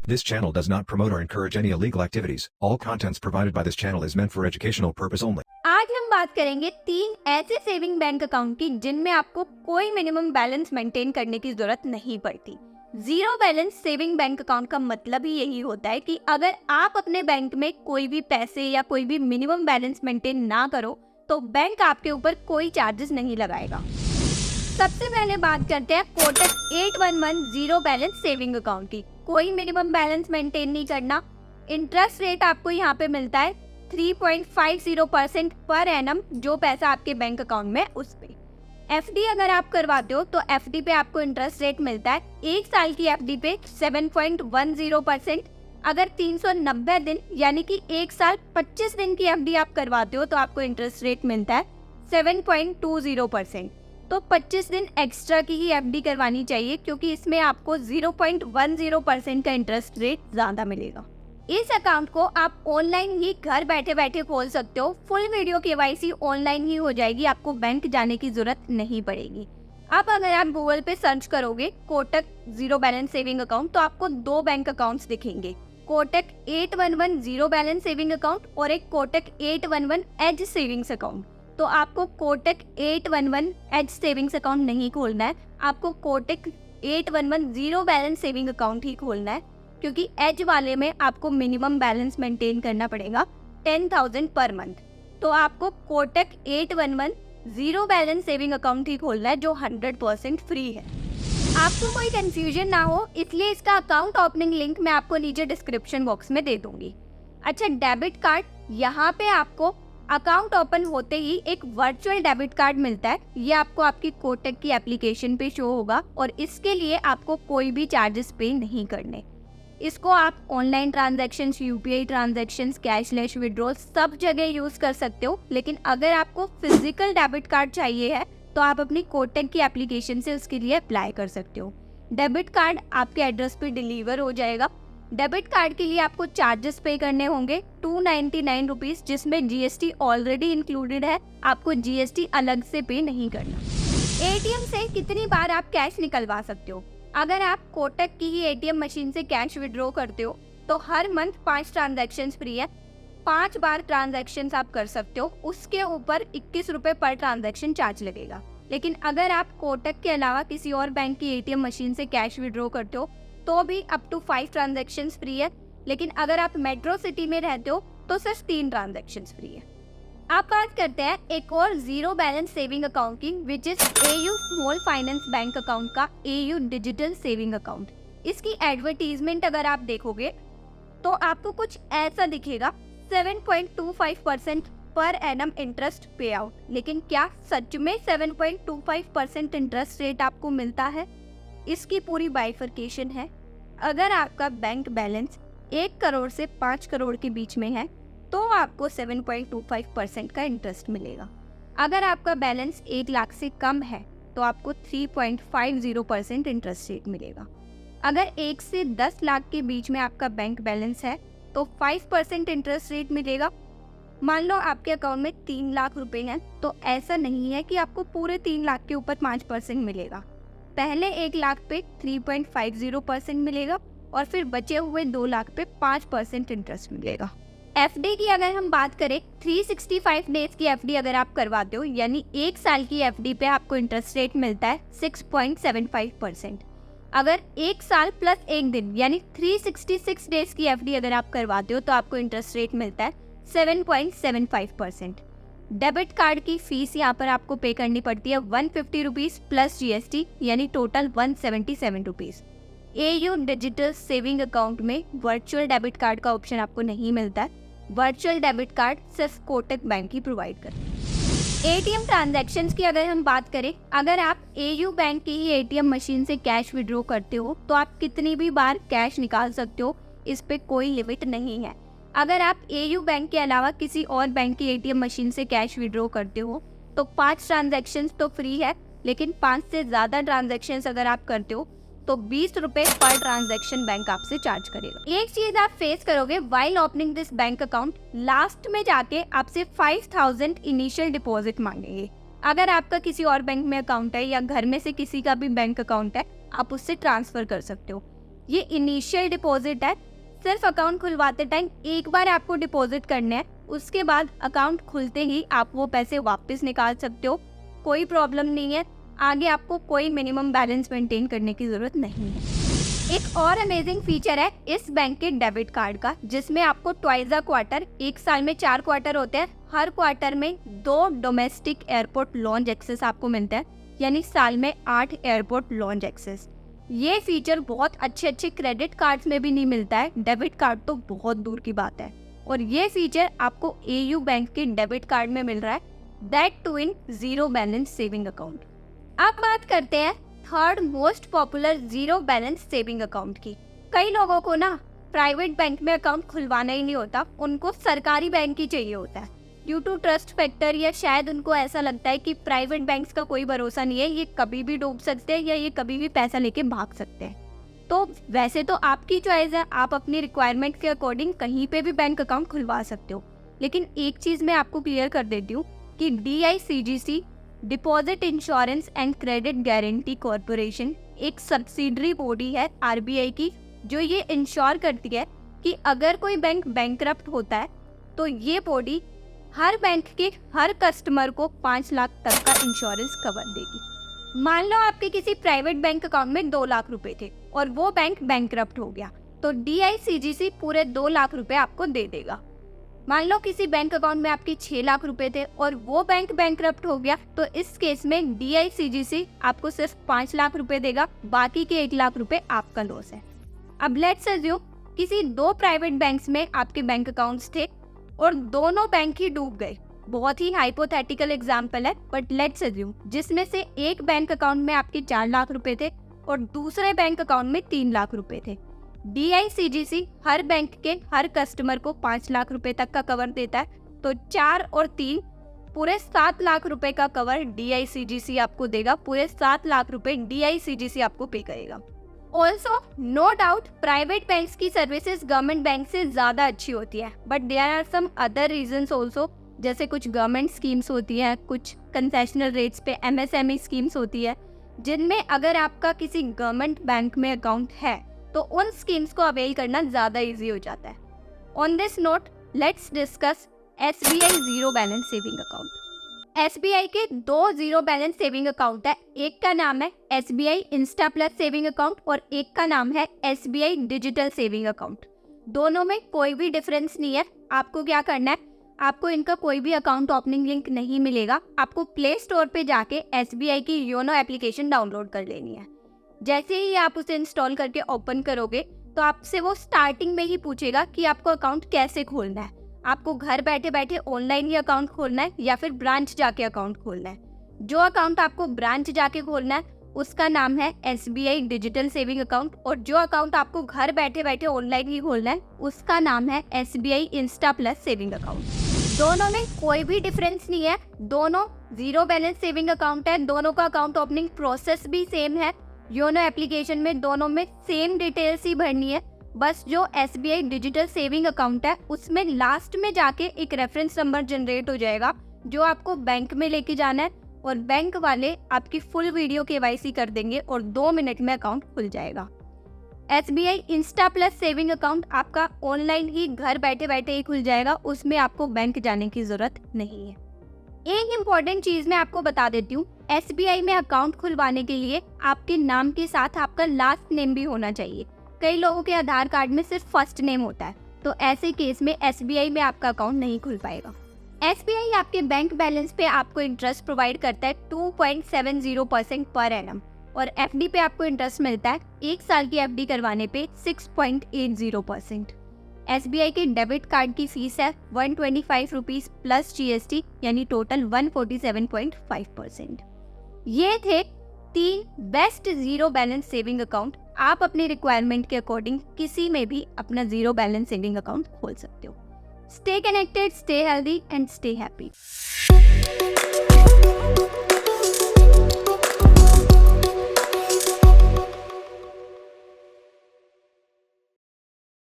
This channel does not promote or encourage any illegal activities. All contents provided by this channel is meant for educational purpose only. आज हम बात करेंगे 3 ऐसे saving bank account की जिनमें आपको कोई मिनिमम बैलेंस मेंटेन करने की जरूरत नहीं पड़ती। Zero balance saving bank account का मतलब ही यही होता है कि अगर आप अपने बैंक में कोई भी पैसे या कोई भी मिनिमम बैलेंस मेंटेन ना करो तो बैंक आपके ऊपर कोई चार्जेस नहीं लगाएगा। सबसे पहले बात करते हैं Kotak 811 zero balance saving account की। कोई मिनिमम बैलेंस मेंटेन नहीं करना। इंटरेस्ट रेट आपको यहाँ पे मिलता है 3.50% पर एनम, जो पैसा आपके बैंक अकाउंट में उस पे। एफडी अगर आप करवाते हो तो एफडी पे आपको इंटरेस्ट रेट मिलता है 1 साल की एफडी पे 7.10%। अगर 390 दिन यानी कि 1 साल 25 दिन की एफडी आप करवाते हो तो आपको इंटरेस्ट रेट मिलता है 7.20%। तो 25 दिन एक्स्ट्रा की ही एफडी करवानी चाहिए क्योंकि इसमें आपको 0.10% का इंटरेस्ट रेट ज़्यादा मिलेगा। इस अकाउंट को आप ऑनलाइन ही घर बैठे बैठे खोल सकते हो। फुल वीडियो केवाईसी ऑनलाइन ही हो जाएगी, आपको बैंक जाने की जरूरत नहीं पड़ेगी। अब अगर आप गूगल पे सर्च करोगे Kotak zero balance saving account तो आपको 2 बैंक अकाउंट्स दिखेंगे, Kotak 811 zero balance saving account और एक कोटक 811 एज सेविंग्स अकाउंट। तो आपको कोटक 811 एज सेविंग्स अकाउंट नहीं खोलना है, आपको Kotak 811 zero balance saving account ही खोलना है क्योंकि एज वाले में आपको मिनिमम बैलेंस मेंटेन करना पड़ेगा 10,000 पर मंथ। तो आपको Kotak 811 zero balance saving account ही खोलना है जो 100% फ्री है। आपको कोई कंफ्यूजन ना हो इसलिए इसका अकाउंट ओपनिंग लिंक मैं आपको नीचे डिस्क्रिप्शन बॉक्स में दे दूंगी। अच्छा, डेबिट कार्ड, यहाँ पे आपको अकाउंट ओपन होते ही एक वर्चुअल डेबिट कार्ड मिलता है। ये आपको आपकी कोटक की एप्लीकेशन पे शो होगा और इसके लिए आपको कोई भी चार्जेस पे नहीं करने। इसको आप online transactions, UPI transactions, cashless withdrawal सब जगह यूज कर सकते हो। लेकिन अगर आपको फिजिकल डेबिट कार्ड चाहिए है तो आप अपनी कोटक की एप्लीकेशन से उसके लिए अप्लाई कर सकते हो। डेबिट कार्ड आपके एड्रेस पे डिलीवर हो जाएगा। डेबिट कार्ड के लिए आपको चार्जेस पे करने होंगे 299 रुपीज, जिसमें जीएसटी ऑलरेडी इंक्लूडेड है, आपको जीएसटी अलग से पे नहीं करना। एटीएम से कितनी बार आप कैश निकलवा सकते हो? अगर आप कोटक की ही एटीएम मशीन से कैश विड्रॉ करते हो तो हर मंथ 5 ट्रांजैक्शन फ्री है। 5 बार ट्रांजैक्शन आप कर सकते हो, उसके ऊपर 21 रुपए पर ट्रांजैक्शन चार्ज लगेगा। लेकिन अगर आप कोटक के अलावा किसी और बैंक की एटीएम मशीन से कैश विड्रॉ करते हो तो भी अप टू 5 ट्रांजैक्शन फ्री है। लेकिन अगर आप मेट्रो सिटी में रहते हो तो सिर्फ 3 ट्रांजैक्शन फ्री है। आप बात करते हैं एक और जीरो बैलेंस सेविंग अकाउंट की, which is AU small finance bank account का एयू डिजिटल सेविंग अकाउंट। इसकी एडवर्टीजमेंट अगर आप देखोगे तो आपको कुछ ऐसा दिखेगा, 7.25% पर एनम इंटरेस्ट पे आउट। लेकिन क्या सच में 7.25% इंटरेस्ट रेट आपको मिलता है? इसकी पूरी बाइफर्केशन है। अगर आपका बैंक बैलेंस 1 करोड़ से 5 करोड़ के बीच में है तो आपको 7.25% का इंटरेस्ट मिलेगा। अगर आपका बैलेंस 1 लाख से कम है तो आपको 3.50% इंटरेस्ट रेट मिलेगा। अगर 1 से 10 लाख के बीच में आपका बैंक बैलेंस है तो 5% इंटरेस्ट रेट मिलेगा। मान लो आपके अकाउंट में 3 लाख रुपए हैं तो ऐसा नहीं है कि आपको पूरे 3 लाख के ऊपर 5% मिलेगा। पहले 1 लाख पे 3.50% मिलेगा और फिर बचे हुए 2 लाख पे 5% इंटरेस्ट मिलेगा। एफडी की अगर हम बात करें, 365 डेज की एफडी अगर आप करवाते हो यानी 1 साल की एफडी पे आपको इंटरेस्ट रेट मिलता है 6.75%। अगर 1 साल प्लस 1 दिन यानी 366 डेज की एफडी अगर आप करवाते हो तो आपको इंटरेस्ट रेट मिलता है 7.75%। डेबिट कार्ड की फीस यहाँ पर आपको पे करनी पड़ती है 150 रुपीज प्लस जीएसटी यानी total 177 rupees. AU digital saving account में वर्चुअल डेबिट कार्ड का ऑप्शन आपको नहीं मिलता है। वर्चुअल डेबिट कार्ड सिर्फ कोटक बैंक ही प्रोवाइड करते हैं। एटीएम ट्रांजैक्शंस की अगर हम बात करें, अगर आप एयू बैंक की ही एटीएम मशीन से कैश विड्रॉ करते हो तो आप कितनी भी बार कैश निकाल सकते हो, इस पे कोई लिमिट नहीं है। अगर आप एयू बैंक के अलावा किसी और बैंक की एटीएम मशीन से कैश विड्रॉ करते हो तो 5 ट्रांजैक्शंस तो फ्री है, लेकिन 5 से ज़्यादा ट्रांजैक्शंस अगर आप करते हो तो 20 रुपए पर ट्रांजैक्शन बैंक आपसे चार्ज करेगा। एक चीज आप फेस करोगे while opening this bank account, last में जाके आपसे 5,000 इनिशियल डिपॉजिट मांगेंगे। अगर आपका किसी और बैंक में अकाउंट है या घर में से किसी का भी बैंक अकाउंट है, आप उससे ट्रांसफर कर सकते हो। ये इनिशियल डिपॉजिट है, सिर्फ अकाउंट खुलवाते टाइम एक बार आपको डिपॉजिट करना है, उसके बाद अकाउंट खुलते ही आप वो पैसे वापस निकाल सकते हो, कोई प्रॉब्लम नहीं है। आगे आपको कोई मिनिमम बैलेंस मेंटेन करने की जरूरत नहीं है। एक और अमेजिंग फीचर है इस बैंक के डेबिट कार्ड का, जिसमें आपको ट्वाइस अ क्वार्टर, एक साल में 4 क्वार्टर होते हैं, हर क्वार्टर में 2 डोमेस्टिक एयरपोर्ट लॉन्ज एक्सेस आपको मिलता है, यानी साल में 8 एयरपोर्ट लॉन्ज एक्सेस। ये फीचर बहुत अच्छे क्रेडिट कार्ड्स में भी नहीं मिलता है, डेबिट कार्ड तो बहुत दूर की बात है। और ये फीचर आपको एयू बैंक के डेबिट कार्ड में मिल रहा है, that too in zero balance saving account. अब बात करते हैं third most popular zero balance saving account की। कई लोगों को ना प्राइवेट बैंक में अकाउंट खुलवाना ही नहीं होता, उनको सरकारी बैंक ही चाहिए होता है ड्यू टू ट्रस्ट फैक्टर, या शायद उनको ऐसा लगता है कि प्राइवेट बैंक्स का कोई भरोसा नहीं है, ये कभी भी डूब सकते हैं या ये कभी भी पैसा लेके भाग सकते हैं। तो वैसे तो आपकी चॉइस है, आप अपनी रिक्वायरमेंट के अकॉर्डिंग कहीं पे भी बैंक अकाउंट खुलवा सकते हो, लेकिन एक चीज़ मैं आपको क्लियर कर देती हूँ कि DICGC deposit insurance and credit guarantee corporation एक सब्सिडरी बॉडी है RBI की, जो ये इंश्योर करती है कि अगर कोई बैंक बैंकरप्ट होता है तो ये बॉडी हर बैंक के हर कस्टमर को 5 लाख तक का इंश्योरेंस कवर देगी। मान लो आपके किसी प्राइवेट बैंक अकाउंट में 2 लाख रुपए थे और वो बैंक बैंकरप्ट हो गया, तो DICGC पूरे 2 लाख रुपए आपको दे देगा। मान लो किसी बैंक अकाउंट में आपके 6 लाख रुपए थे और वो बैंक बैंकरप्ट हो गया, तो इस केस में DICGC आपको सिर्फ 5 लाख रुपए देगा, बाकी के 1 लाख रुपए आपका लॉस है। अब लेट्स अज्यूम किसी 2 प्राइवेट बैंक्स में आपके बैंक अकाउंट्स थे और दोनों बैंक ही डूब गए। बहुत ही हाइपोथेटिकल एग्जांपल है, बट लेट्स अज्यूम जिसमें से एक बैंक अकाउंट में आपके 4 लाख रुपए थे और दूसरे बैंक अकाउंट में 3 लाख रुपए थे। DICGC हर बैंक के हर कस्टमर को 5 लाख रुपए तक का कवर देता है, तो 4 और 3 पूरे 7 लाख रुपए का कवर DICGC आपको देगा, पूरे 7 लाख रुपए DICGC आपको पे करेगा। Also no doubt private banks की सर्विसेज गवर्नमेंट बैंक से ज़्यादा अच्छी होती है, but there are some other reasons also, जैसे कुछ गवर्नमेंट स्कीम्स होती है, कुछ कंसेशनल रेट्स पे MSME स्कीम्स होती है, जिनमें अगर आपका किसी गवर्नमेंट बैंक में अकाउंट है तो उन स्कीम्स को अवेल करना ज़्यादा इजी हो जाता है। On this note let's discuss SBI zero balance saving account. SBI के 2 जीरो बैलेंस सेविंग अकाउंट है, एक का नाम है SBI Insta plus saving account और एक का नाम है SBI डिजिटल सेविंग अकाउंट। दोनों में कोई भी डिफरेंस नहीं है। आपको क्या करना है, आपको इनका कोई भी अकाउंट ओपनिंग लिंक नहीं मिलेगा, आपको प्ले स्टोर पे जाके SBI की योनो एप्लीकेशन डाउनलोड कर लेनी है। जैसे ही आप उसे इंस्टॉल करके ओपन करोगे तो आपसे वो स्टार्टिंग में ही पूछेगा कि आपको अकाउंट कैसे खोलना है, आपको घर बैठे बैठे ऑनलाइन ही अकाउंट खोलना है या फिर ब्रांच जाके अकाउंट खोलना है। जो अकाउंट आपको ब्रांच जाके खोलना है उसका नाम है SBI डिजिटल सेविंग अकाउंट, और जो अकाउंट आपको घर बैठे बैठे ऑनलाइन ही खोलना है उसका नाम है SBI Insta plus saving account. दोनों में कोई भी डिफरेंस नहीं है, दोनों जीरो बैलेंस सेविंग अकाउंट है, दोनों का अकाउंट ओपनिंग प्रोसेस भी सेम है। योनो एप्लीकेशन में दोनों में सेम डिटेल्स ही भरनी है, बस जो SBI डिजिटल सेविंग अकाउंट है उसमें लास्ट में जाके एक रेफरेंस नंबर जनरेट हो जाएगा जो आपको बैंक में लेके जाना है, और बैंक वाले आपकी फुल वीडियो KYC कर देंगे और 2 मिनट में अकाउंट खुल जाएगा। SBI Insta plus saving account आपका ऑनलाइन ही घर बैठे बैठे ही खुल जाएगा, उसमें आपको बैंक जाने की जरूरत नहीं है। एक इम्पॉर्टेंट चीज मैं आपको बता देती हूँ, SBI में अकाउंट खुलवाने के लिए आपके नाम के साथ आपका लास्ट नेम भी होना चाहिए। कई लोगों के आधार कार्ड में सिर्फ फर्स्ट नेम होता है, तो ऐसे केस में SBI में आपका अकाउंट नहीं खुल पाएगा। SBI आपके बैंक बैलेंस पे आपको इंटरेस्ट प्रोवाइड करता है 2.70% पर एनम, और FD पे आपको इंटरेस्ट मिलता है 1 साल की FD करवाने पे 6.80%। SBI के डेबिट कार्ड की फीस है 125 रुपीज प्लस GST, यानी टोटल 147.5%। ये थे 3 best zero balance saving account. आप अपने रिक्वायरमेंट के अकॉर्डिंग किसी में भी अपना जीरो बैलेंस सेविंग अकाउंट खोल सकते हो। Stay connected, stay healthy and stay happy.